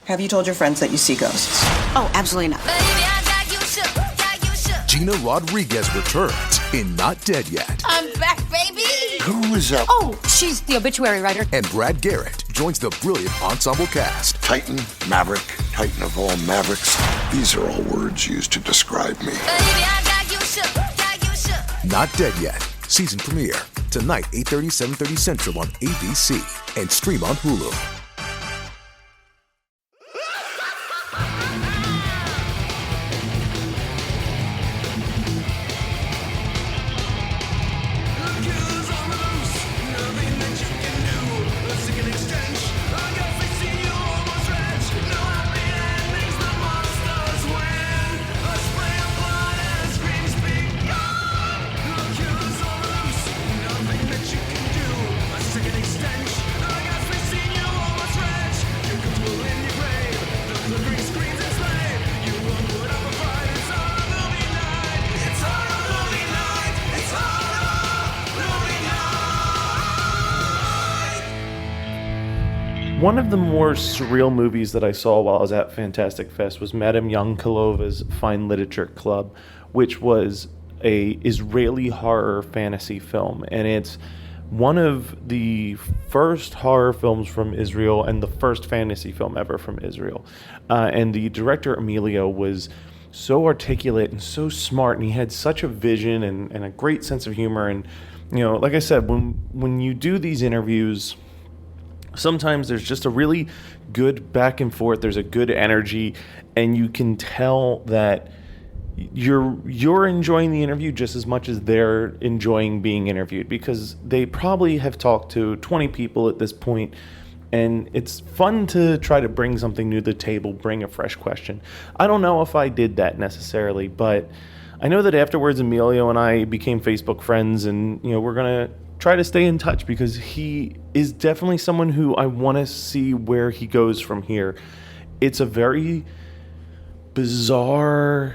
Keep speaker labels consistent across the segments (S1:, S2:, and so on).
S1: Have you told your friends that you see ghosts?
S2: Oh, absolutely not.
S3: Gina Rodriguez returns in Not Dead Yet.
S2: I'm back, baby!
S4: Who is up?
S2: Oh, she's the obituary writer.
S3: And Brad Garrett joins the brilliant ensemble cast.
S4: Titan, Maverick, Titan of all Mavericks. These are all words used to describe me.
S3: Not Dead Yet. Season premiere. Tonight, 8:30, 7:30 Central on ABC. And stream on Hulu.
S5: One of the more surreal movies that I saw while I was at Fantastic Fest was Madame Yankelova's Fine Literature Club, which was a Israeli horror fantasy film, and it's one of the first horror films from Israel and the first fantasy film ever from Israel. And the director Emilio was so articulate and so smart, and he had such a vision and a great sense of humor. And like I said, when you do these interviews, sometimes there's just a really good back and forth. There's a good energy, and you can tell that you're enjoying the interview just as much as they're enjoying being interviewed, because they probably have talked to 20 people at this point, and it's fun to try to bring something new to the table, bring a fresh question. I don't know if I did that necessarily, but I know that afterwards Emilio and I became Facebook friends, and we're gonna try to stay in touch, because he is definitely someone who I want to see where he goes from here. It's a very bizarre,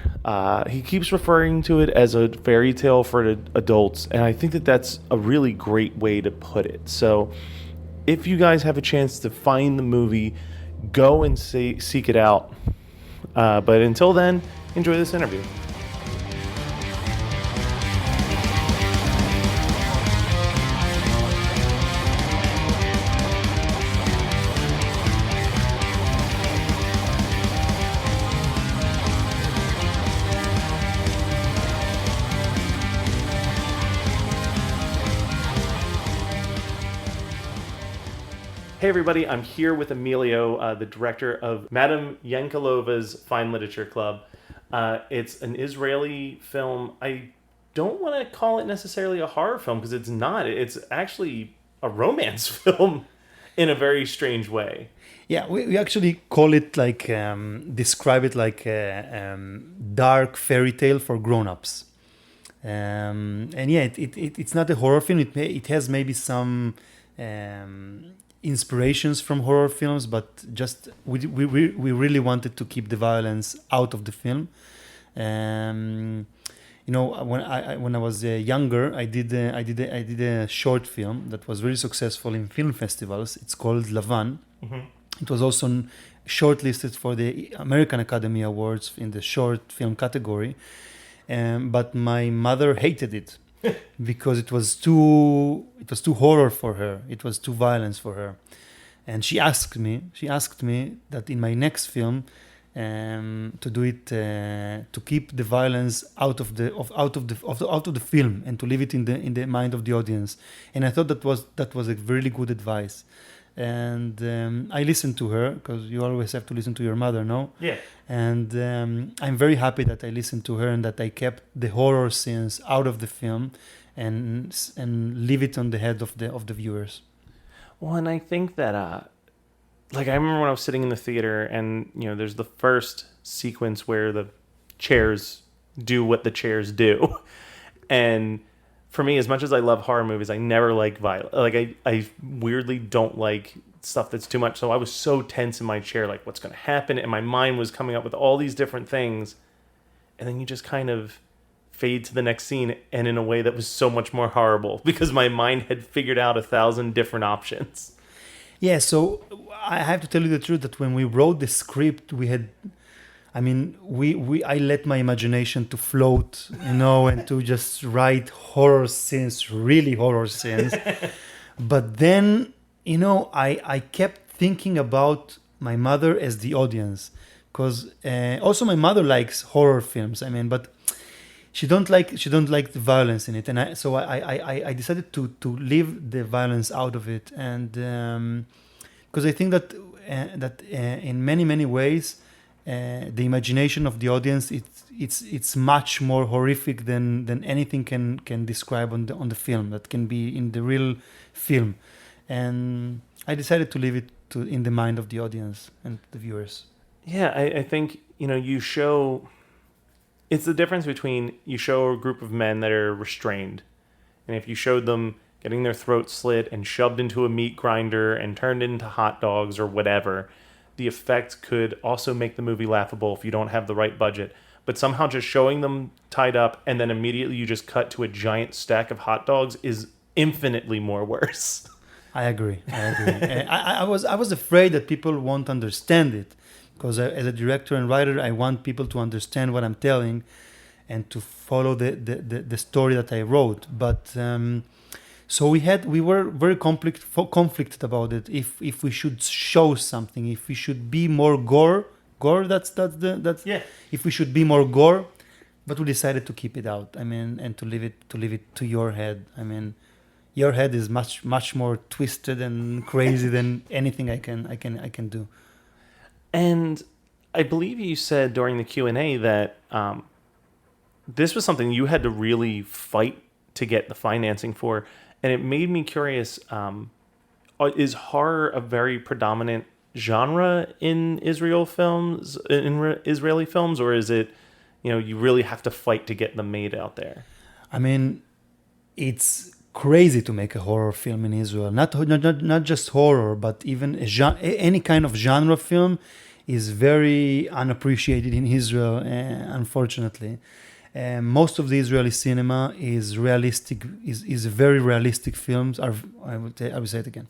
S5: he keeps referring to it as a fairy tale for adults, and I think that that's a really great way to put it. So if you guys have a chance to find the movie, go and seek it out. But until then, enjoy this interview. Hey everybody, I'm here with Emilio, the director of Madame Yankelova's Fine Literature Club. It's an Israeli film. I don't want to call it necessarily a horror film, because it's not. It's actually a romance film in a very strange way.
S6: Yeah, we actually call it describe it like a dark fairy tale for grown-ups. And yeah, it's not a horror film. It has maybe some inspirations from horror films, but just we really wanted to keep the violence out of the film. When I was younger, I did a short film that was very successful in film festivals. It's called Lavan. Mm-hmm. It was also shortlisted for the American Academy Awards in the short film category, but my mother hated it. Because it was too horror for her. It was too violence for her, and she asked me that in my next film, to do it to keep the violence out of the film and to leave it in the mind of the audience. And I thought that was a really good advice. And I listened to her, because you always have to listen to your mother, no?
S5: Yeah.
S6: And I'm very happy that I listened to her and that I kept the horror scenes out of the film and leave it on the head of the viewers.
S5: Well, and I think that I remember when I was sitting in the theater, and there's the first sequence where the chairs do what the chairs do, and for me, as much as I love horror movies, I never like violence. I weirdly don't like stuff that's too much. So I was so tense in my chair, like what's going to happen? And my mind was coming up with all these different things. And then you just kind of fade to the next scene, and in a way that was so much more horrible, because my mind had figured out 1,000 different options.
S6: Yeah, so I have to tell you the truth that when we wrote the script, I let my imagination to float, and to just write horror scenes, really horror scenes. But then, I kept thinking about my mother as the audience, because also my mother likes horror films. But she don't like the violence in it, and I decided to leave the violence out of it, and because I think that in many ways the imagination of the audience it's much more horrific than anything can describe on the film that can be in the real film, and I decided to leave it in the mind of the audience and the viewers.
S5: Yeah, I think you show. It's the difference between you show a group of men that are restrained, and if you showed them getting their throats slit and shoved into a meat grinder and turned into hot dogs or whatever, the effect could also make the movie laughable if you don't have the right budget. But somehow just showing them tied up and then immediately you just cut to a giant stack of hot dogs is infinitely more worse.
S6: I agree. I was afraid that people won't understand it, because as a director and writer, I want people to understand what I'm telling and to follow the story that I wrote. But so we were very conflicted about it. If we should show something, if we should be more gore. That's
S5: Yeah.
S6: If we should be more gore, but we decided to keep it out. And to leave it to your head. Your head is much more twisted and crazy than anything I can do.
S5: And I believe you said during the Q&A that this was something you had to really fight to get the financing for. And it made me curious, is horror a very predominant genre in Israeli films, or is it, you really have to fight to get them made out there?
S6: It's crazy to make a horror film in Israel. Not just horror, but even any kind of genre film is very unappreciated in Israel, unfortunately. Most of the Israeli cinema is realistic, is very realistic films. I would say it again.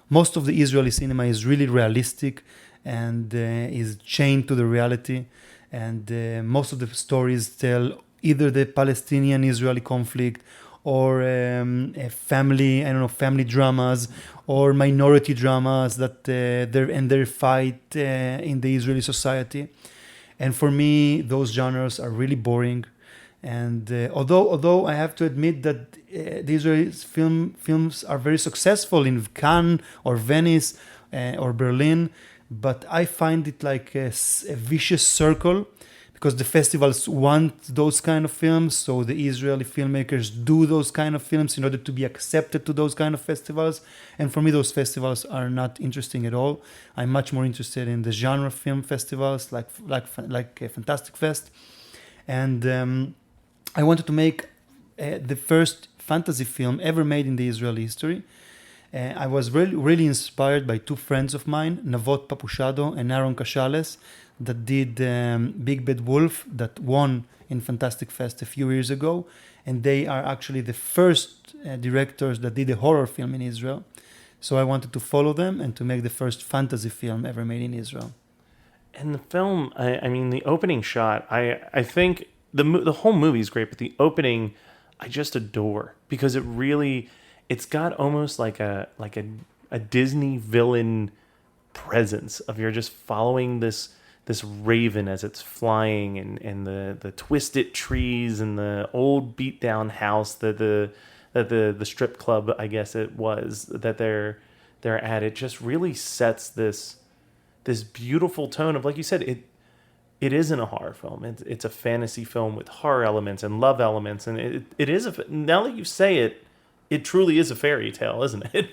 S6: Most of the Israeli cinema is really realistic and is chained to the reality. And most of the stories tell either the Palestinian-Israeli conflict or family dramas or minority dramas that their fight in the Israeli society. And for me, those genres are really boring. And although I have to admit that the Israeli films are very successful in Cannes or Venice or Berlin, but I find it like a vicious circle, because the festivals want those kind of films, so the Israeli filmmakers do those kind of films in order to be accepted to those kind of festivals. And for me, those festivals are not interesting at all. I'm much more interested in the genre film festivals like Fantastic Fest. And I wanted to make the first fantasy film ever made in the Israeli history. I was really inspired by two friends of mine, Navot Papushado and Aaron Kashales, that did Big Bad Wolf, that won in Fantastic Fest a few years ago. And they are actually the first directors that did a horror film in Israel. So I wanted to follow them and to make the first fantasy film ever made in Israel.
S5: And the film, the opening shot, I think the whole movie is great, but the opening I just adore, because it's got almost like a Disney villain presence of you're just following this raven as it's flying, and the twisted trees and the old beat down house that the strip club, I guess it was, that they're at. It just really sets this beautiful tone of, like you said, it isn't a horror film. It's a fantasy film with horror elements and love elements, and it is now that you say it, it truly is a fairy tale, isn't it?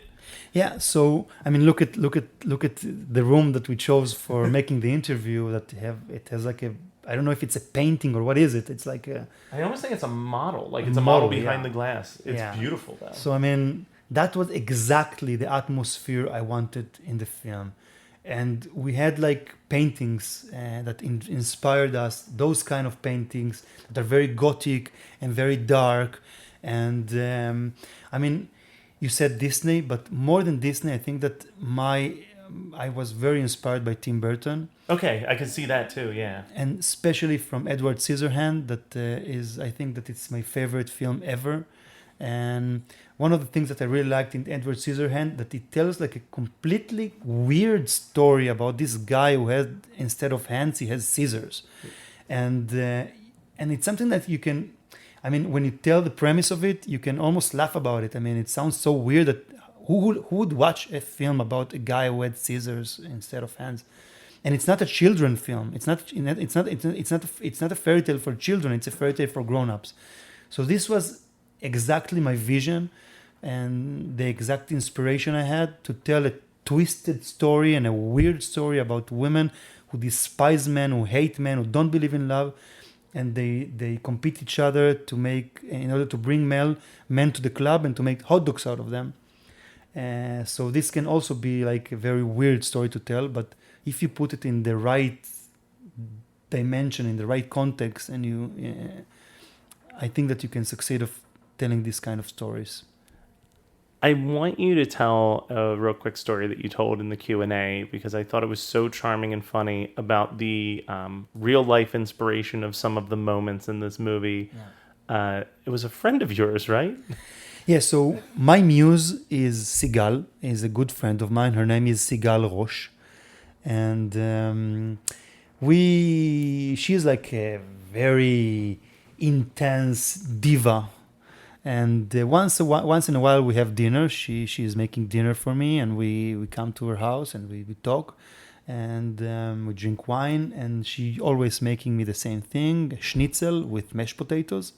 S6: Yeah. So look at the room that we chose for making the interview. It has like I don't know if it's a painting or what is it. It's like
S5: I almost think it's a model. Like it's a model behind the glass. It's beautiful though.
S6: So that was exactly the atmosphere I wanted in the film. And we had like paintings that inspired us, those kind of paintings that are very gothic and very dark. And you said Disney, but more than Disney, I think that I was very inspired by Tim Burton,
S5: Okay, I can see that too. Yeah.
S6: and especially from Edward Scissorhand. That I think that it's my favorite film ever. And one of the things that I really liked in Edward Scissorhand, that it tells like a completely weird story about this guy who has, instead of hands, he has scissors, and it's something that you can. I mean, when you tell the premise of it, you can almost laugh about it. I mean, it sounds so weird that who would watch a film about a guy who had scissors instead of hands? And it's not a children film. It's not a fairy tale for children. It's a fairy tale for grown-ups. So this was exactly my vision and the exact inspiration I had to tell a twisted story and a weird story about women who despise men, who hate men, who don't believe in love, and they compete each other in order to bring men to the club and to make hot dogs out of them. So this can also be like a very weird story to tell, but if you put it in the right dimension, in the right context, and I think that you can succeed of telling these kind of stories.
S5: I want you to tell a real quick story that you told in the Q&A, because I thought it was so charming and funny about the real life inspiration of some of the moments in this movie. Yeah. It was a friend of yours, right?
S6: Yeah, so my muse is Sigal, is a good friend of mine. Her name is Sigal Roche. And she is like a very intense diva. And once in a while we have dinner. She is making dinner for me, and we come to her house and we talk, and we drink wine. And she always making me the same thing: schnitzel with mashed potatoes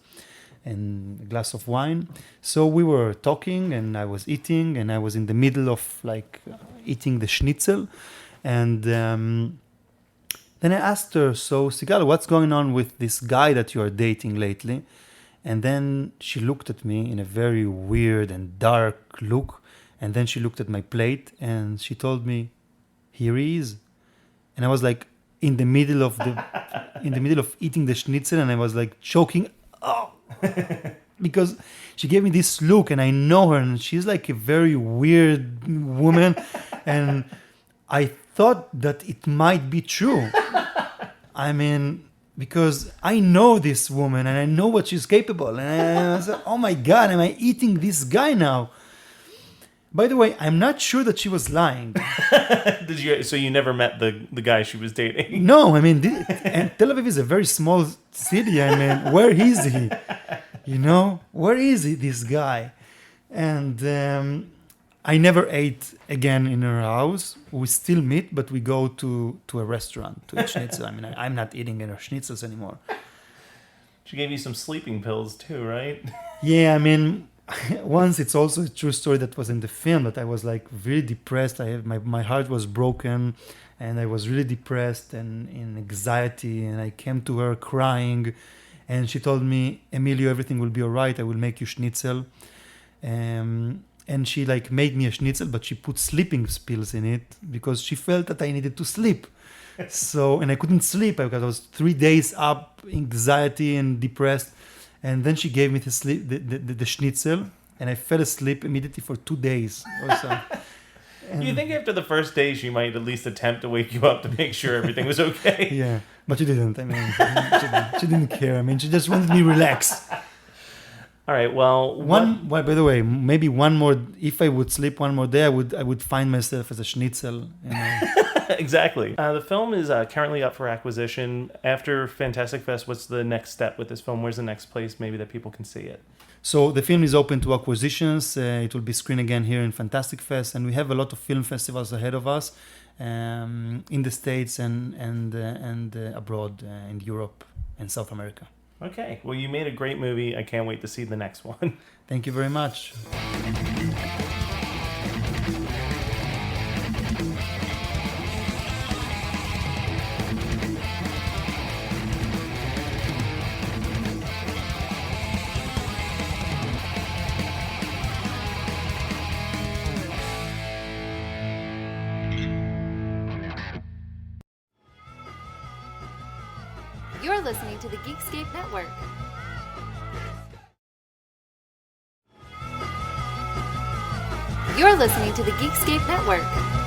S6: and a glass of wine. So we were talking, and I was eating, and I was in the middle of like eating the schnitzel, and then I asked her, "So Sigal, what's going on with this guy that you are dating lately?" And then she looked at me in a very weird and dark look. And then she looked at my plate and she told me, "Here he is." And I was like in the middle of eating the schnitzel, and I was like choking. Oh, because she gave me this look, and I know her, and she's like a very weird woman. And I thought that it might be true. I mean, because I know this woman and I know what she's capable. And I said, "Oh my God, am I eating this guy now?" By the way, I'm not sure that she was lying.
S5: So you never met the guy she was dating?
S6: No, I mean, and Tel Aviv is a very small city. I mean, where is he? Where is he, this guy? And I never ate again in her house. We still meet, but we go to a restaurant to eat schnitzel. I mean, I'm not eating in her schnitzels anymore.
S5: She gave you some sleeping pills too, right?
S6: Yeah, I mean, once it's also a true story that was in the film, that I was like really depressed. My heart was broken, and I was really depressed and in anxiety. And I came to her crying, and she told me, "Emilio, everything will be all right. I will make you schnitzel." And she like made me a schnitzel, but she put sleeping pills in it because she felt that I needed to sleep. And I couldn't sleep because I was 3 days up, anxiety and depressed. And then she gave me the schnitzel, and I fell asleep immediately for 2 days or so.
S5: You think after the first day she might at least attempt to wake you up to make sure everything was okay?
S6: Yeah, but she didn't. I mean, she didn't care. I mean, she just wanted me to relax.
S5: All right. Well,
S6: by the way, maybe one more. If I would sleep one more day, I would find myself as a schnitzel.
S5: Exactly. The film is currently up for acquisition. After Fantastic Fest, what's the next step with this film? Where's the next place maybe that people can see it?
S6: So the film is open to acquisitions. It will be screened again here in Fantastic Fest, and we have a lot of film festivals ahead of us in the States and abroad in Europe and South America.
S5: Okay. Well, you made a great movie. I can't wait to see the next one.
S6: Thank you very much.
S7: You're listening to the Geekscape Network. You're listening to the Geekscape Network.